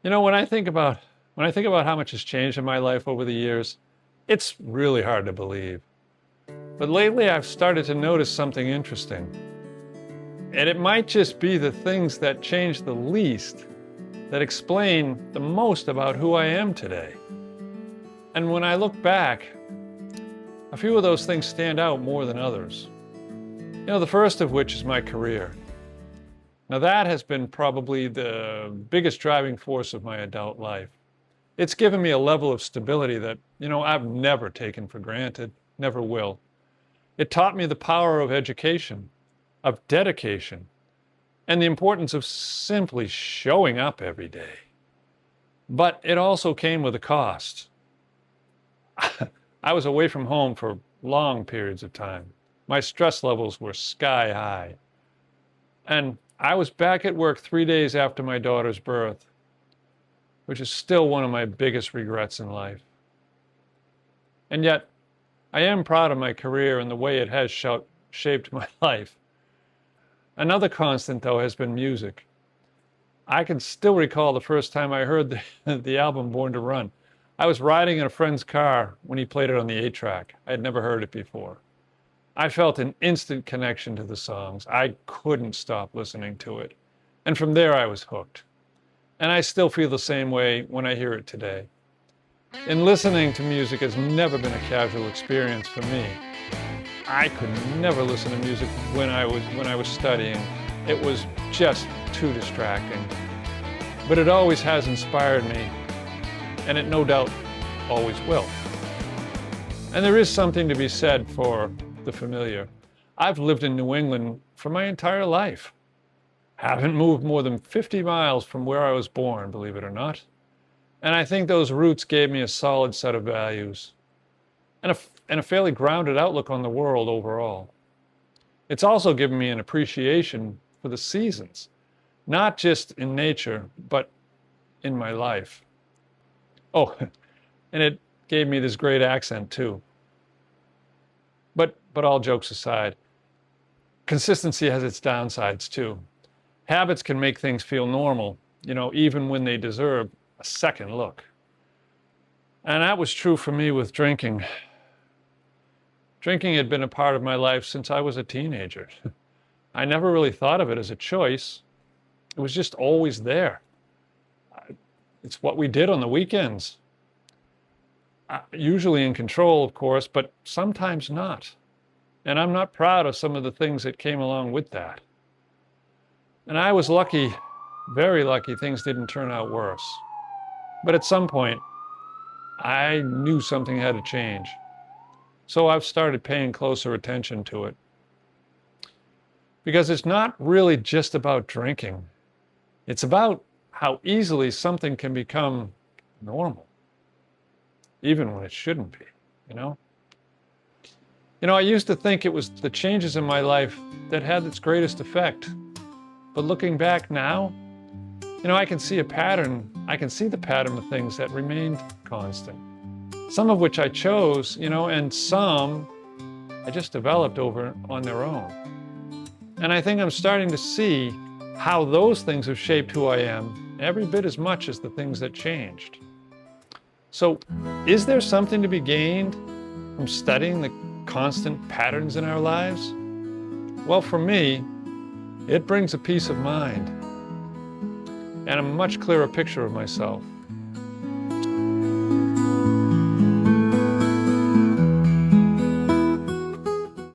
You know, when I think about how much has changed in my life over the years, it's really hard to believe. But lately I've started to notice something interesting. And it might just be the things that change the least that explain the most about who I am today. And when I look back, a few of those things stand out more than others. You know, the first of which is my career. Now that has been probably the biggest driving force of my adult life. It's given me a level of stability that, I've never taken for granted, never will. It taught me the power of education, of dedication, and the importance of simply showing up every day. But it also came with a cost. I was away from home for long periods of time. My stress levels were sky high. And I was back at work 3 days after my daughter's birth, which is still one of my biggest regrets in life. And yet, I am proud of my career and the way it has shaped my life. Another constant, though, has been music. I can still recall the first time I heard the album Born to Run. I was riding in a friend's car when he played it on the 8-track. I had never heard it before. I felt an instant connection to the songs. I couldn't stop listening to it. And from there, I was hooked. And I still feel the same way when I hear it today. And listening to music has never been a casual experience for me. I could never listen to music when I was studying. It was just too distracting. But it always has inspired me, and it no doubt always will. And there is something to be said for the familiar. I've lived in New England for my entire life. Haven't moved more than 50 miles from where I was born, believe it or not. And I think those roots gave me a solid set of values and a fairly grounded outlook on the world overall. It's also given me an appreciation for the seasons, not just in nature, but in my life. Oh, and it gave me this great accent too. But all jokes aside, consistency has its downsides too. Habits can make things feel normal, even when they deserve a second look. And that was true for me with drinking. Drinking had been a part of my life since I was a teenager. I never really thought of it as a choice. It was just always there. It's what we did on the weekends. Usually in control, of course, but sometimes not. And I'm not proud of some of the things that came along with that. And I was lucky, very lucky, things didn't turn out worse. But at some point, I knew something had to change. So I've started paying closer attention to it. Because it's not really just about drinking. It's about how easily something can become normal, even when it shouldn't be, I used to think it was the changes in my life that had its greatest effect. But looking back now, I can see a pattern. I can see the pattern of things that remained constant. Some of which I chose, and some I just developed over on their own. And I think I'm starting to see how those things have shaped who I am every bit as much as the things that changed. So, is there something to be gained from studying the constant patterns in our lives? Well, for me, it brings a peace of mind and a much clearer picture of myself.